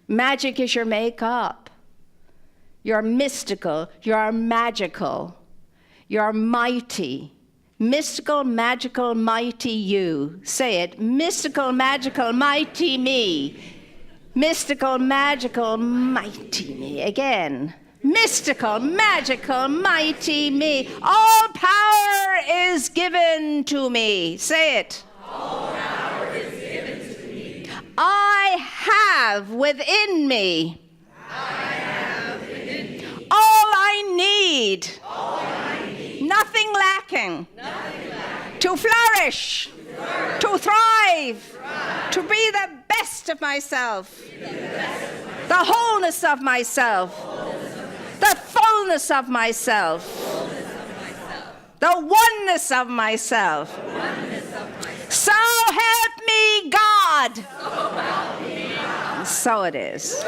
Magic is your makeup. You're mystical, you're magical, you're mighty. Mystical, magical, mighty you. Say it. Mystical, magical, mighty me. Mystical, magical, mighty me. Again. Mystical, magical, mighty me. All power is given to me. Say it. All power is given to me. I have within me. All I need. Nothing lacking. To flourish. To thrive. To be the best of myself. The wholeness of myself. The fullness of myself. The oneness of myself. So help me God. So it is.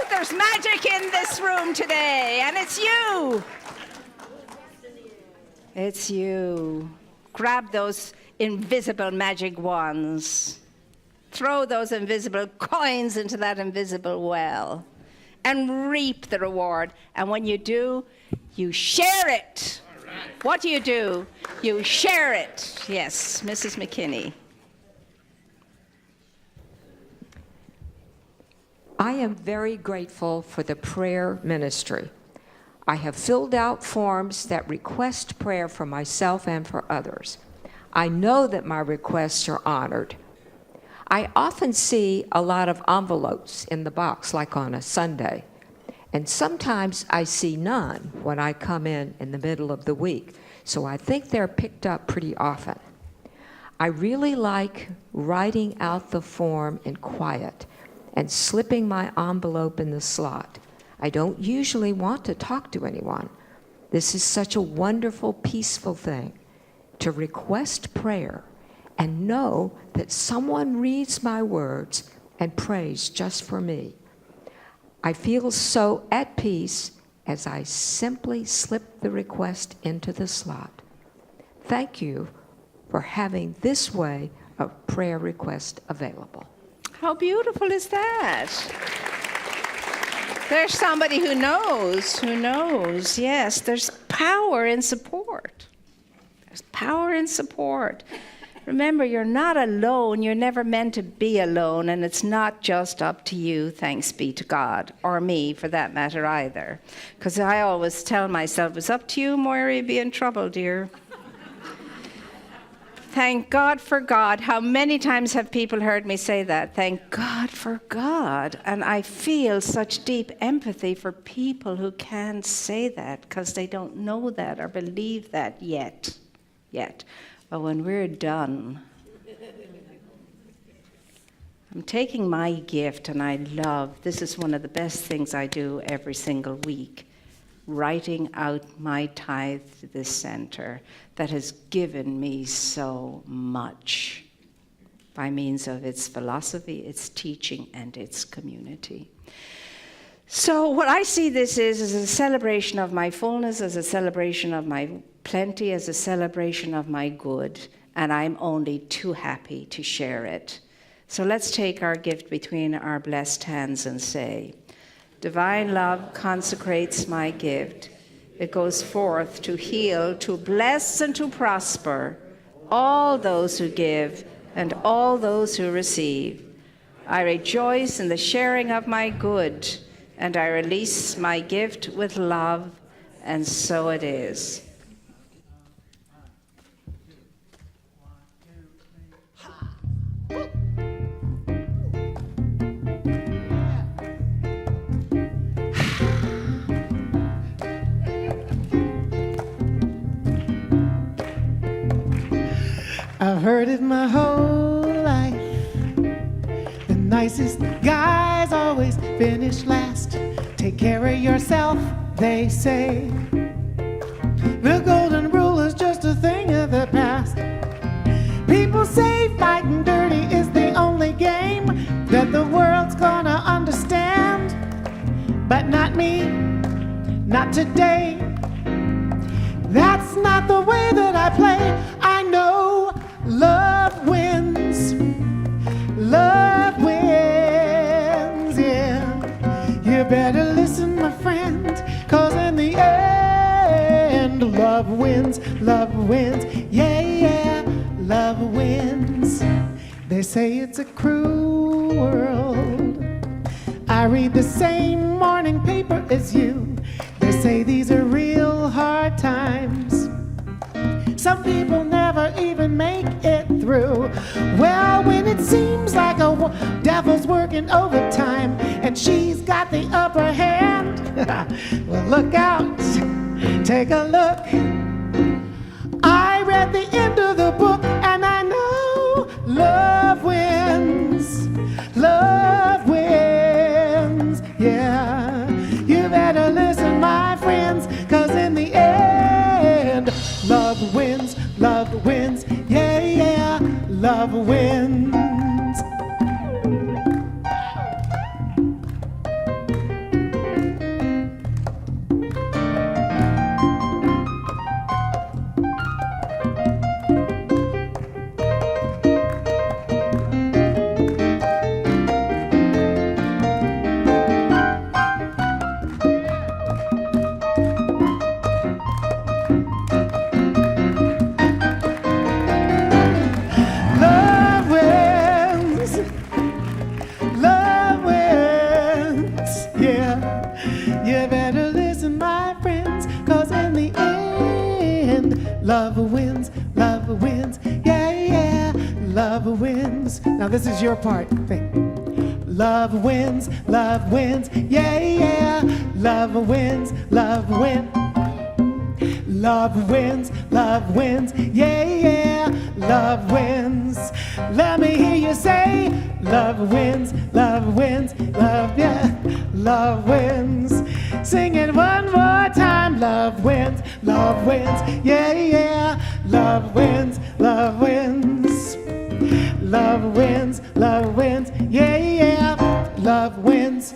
There's magic in this room today, and it's you. It's you. Grab those invisible magic wands. Throw those invisible coins into that invisible well and reap the reward. And when you do, you share it. Right. What do? You share it. Yes, Mrs. McKinney. I am very grateful for the prayer ministry. I have filled out forms that request prayer for myself and for others. I know that my requests are honored. I often see a lot of envelopes in the box, like on a Sunday, and sometimes I see none when I come in the middle of the week, so I think they're picked up pretty often. I really like writing out the form in quiet and slipping my envelope in the slot. I don't usually want to talk to anyone. This is such a wonderful, peaceful thing to request prayer and know that someone reads my words and prays just for me. I feel so at peace as I simply slip the request into the slot. Thank you for having this way of prayer request available. How beautiful is that? There's somebody who knows. Yes, there's power in support. There's power in support. Remember, you're not alone. You're never meant to be alone, and it's not just up to you, thanks be to God, or me for that matter either. Because I always tell myself, if it's up to you, Moira, you'd be in trouble, dear. Thank God for God. How many times have people heard me say that? Thank God for God. And I feel such deep empathy for people who can't say that because they don't know that or believe that yet. But when we're done, I'm taking my gift, and I love, this is one of the best things I do every single week, writing out my tithe to this center that has given me so much by means of its philosophy, its teaching, and its community. So what I see this is a celebration of my fullness, as a celebration of my plenty, as a celebration of my good, and I'm only too happy to share it. So let's take our gift between our blessed hands and say, divine love consecrates my gift. It goes forth to heal, to bless, and to prosper all those who give and all those who receive. I rejoice in the sharing of my good, and I release my gift with love, and so it is. I've heard it my whole life. The nicest guys always finish last. Take care of yourself, they say. The golden rule is just a thing of the past. People say fighting dirty is the only game that the world's gonna understand. But not me, not today. That's not the way that I play. I know love wins. Love wins, yeah. You better listen, my friend, 'cause in the end, love wins, yeah, love wins. They say it's a cruel world. I read the same morning paper as you. They say these are real hard times. Some people never even make it through. Well, when it seems like a devil's working overtime and she's got the upper hand, well, look out, take a look. I read the end of the book and I know love wins, yeah. You better listen, my friends, 'cause in the end, love wins, yeah, love wins. Now this is your part. Think. Love wins, yeah, love wins. Love wins, yeah, love wins. Let me hear you say, love wins, yeah, love wins. Sing it one more time, love wins, yeah, yeah. Love wins, love wins. Love wins, love wins, yeah, yeah. Love wins.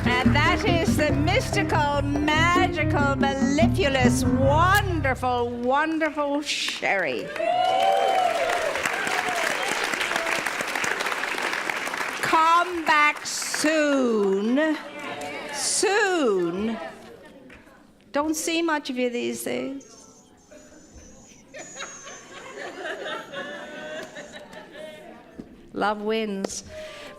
And that is the mystical, magical, mellifluous, wonderful, wonderful Sherry. Come back soon. Soon. Don't see much of you these days. Love wins.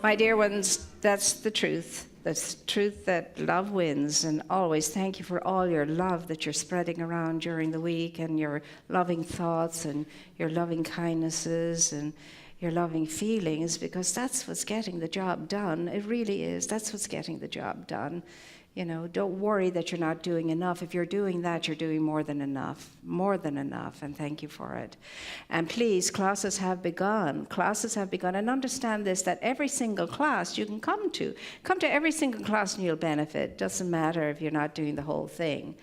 My dear ones, that's the truth. That's the truth, that love wins. And always thank you for all your love that you're spreading around during the week, and your loving thoughts and your loving kindnesses and your loving feelings, because that's what's getting the job done. It really is. That's what's getting the job done. You know, don't worry that you're not doing enough. If you're doing that, you're doing more than enough, and thank you for it. And please, classes have begun. Classes have begun, and understand this, that every single class you can come to every single class and you'll benefit. Doesn't matter if you're not doing the whole thing.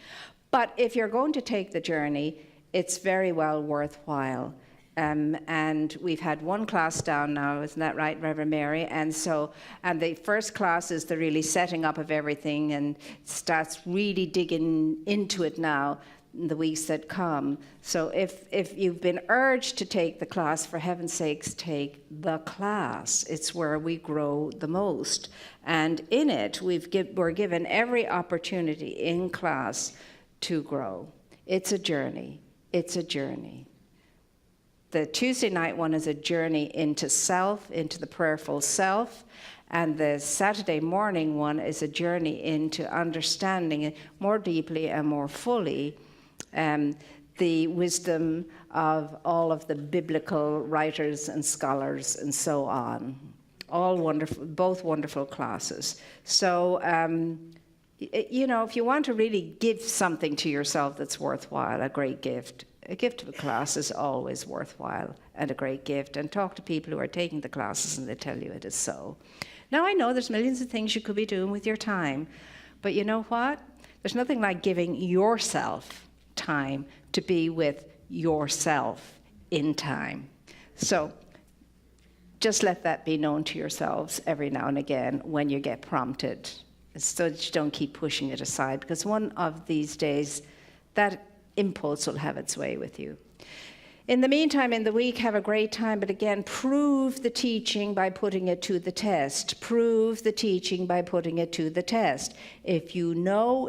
But if you're going to take the journey, it's very well worthwhile. And we've had one class down now, isn't that right, Reverend Mary? And the first class is the really setting up of everything, and starts really digging into it now in the weeks that come. So if you've been urged to take the class, for heaven's sakes, take the class. It's where we grow the most. And in it, we're given every opportunity in class to grow. It's a journey. It's a journey. The Tuesday night one is a journey into self, into the prayerful self, and the Saturday morning one is a journey into understanding more deeply and more fully the wisdom of all of the biblical writers and scholars and so on. All wonderful, both wonderful classes. So, you know, if you want to really give something to yourself that's worthwhile, a great gift. A gift of a class is always worthwhile and a great gift. And talk to people who are taking the classes and they tell you it is so. Now, I know there's millions of things you could be doing with your time, but you know what? There's nothing like giving yourself time to be with yourself in time. So just let that be known to yourselves every now and again when you get prompted, so that you don't keep pushing it aside, because one of these days that impulse will have its way with you. In the meantime, in the week, have a great time, but again, prove the teaching by putting it to the test. Prove the teaching by putting it to the test. If you know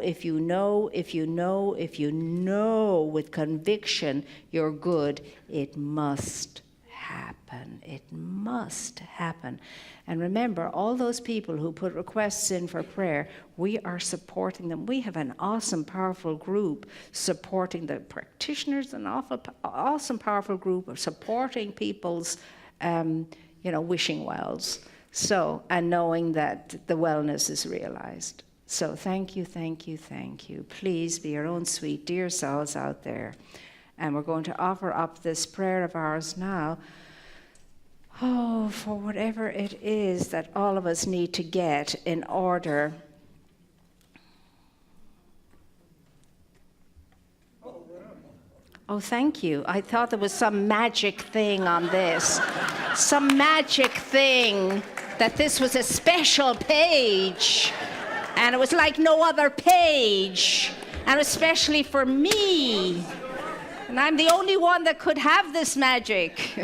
with conviction you're good, it must happen. It must happen. And remember, all those people who put requests in for prayer, we are supporting them. We have an awesome, powerful group supporting the practitioners, an awesome, powerful group of supporting people's, wishing wells. So, and knowing that the wellness is realized. So thank you, thank you, thank you. Please be your own sweet, dear selves out there. And we're going to offer up this prayer of ours now. Oh, for whatever it is that all of us need to get in order. Oh, thank you. I thought there was some magic thing on this. Some magic thing that this was a special page. And it was like no other page. And especially for me. And I'm the only one that could have this magic.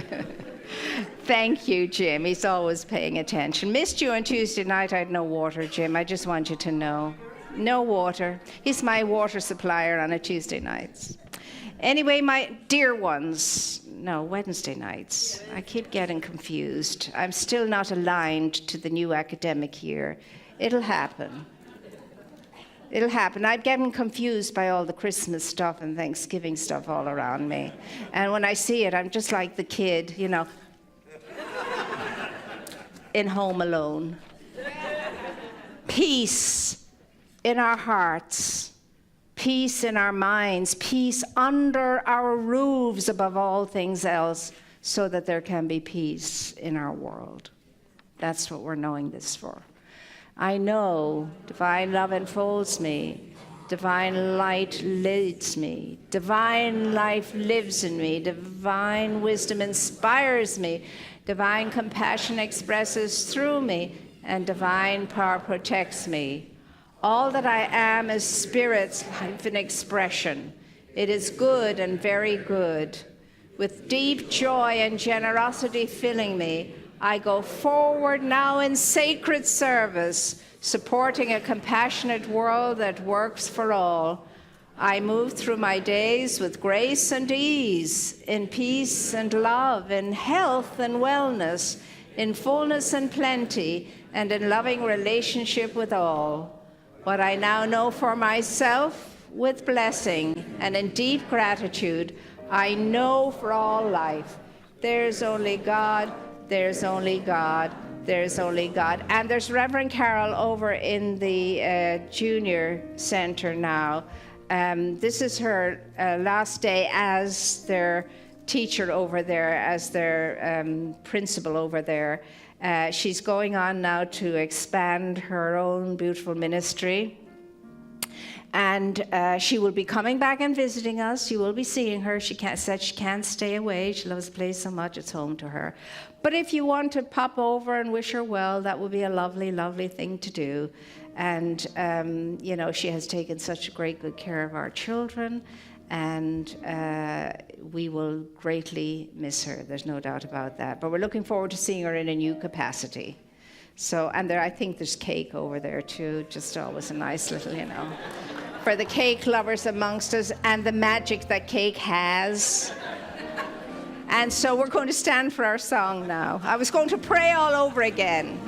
Thank you, Jim. He's always paying attention. Missed you on Tuesday night. I had no water, Jim. I just want you to know. No water. He's my water supplier on a Tuesday nights. Anyway, my dear ones, no, Wednesday nights. I keep getting confused. I'm still not aligned to the new academic year. It'll happen. It'll happen. I'm getting confused by all the Christmas stuff and Thanksgiving stuff all around me. And when I see it, I'm just like the kid, in Home Alone. Peace in our hearts, peace in our minds, peace under our roofs above all things else, so that there can be peace in our world. That's what we're knowing this for. I know divine love enfolds me, divine light leads me, divine life lives in me, divine wisdom inspires me, divine compassion expresses through me, and divine power protects me. All that I am is Spirit's life in expression. It is good and very good. With deep joy and generosity filling me, I go forward now in sacred service, supporting a compassionate world that works for all. I move through my days with grace and ease, in peace and love, in health and wellness, in fullness and plenty, and in loving relationship with all. What I now know for myself, with blessing and in deep gratitude, I know for all life. There's only God, there's only God, there's only God. And there's Reverend Carol over in the junior center now. This is her last day as their teacher over there, as their principal over there. She's going on now to expand her own beautiful ministry. And she will be coming back and visiting us. You will be seeing her. She said she can't stay away. She loves the place so much, it's home to her. But if you want to pop over and wish her well, that would be a lovely, lovely thing to do. And, you know, she has taken such great good care of our children. And we will greatly miss her. There's no doubt about that. But we're looking forward to seeing her in a new capacity. So, and I think there's cake over there too, just always a nice little, you know, for the cake lovers amongst us and the magic that cake has. And so we're going to stand for our song now. I was going to pray all over again.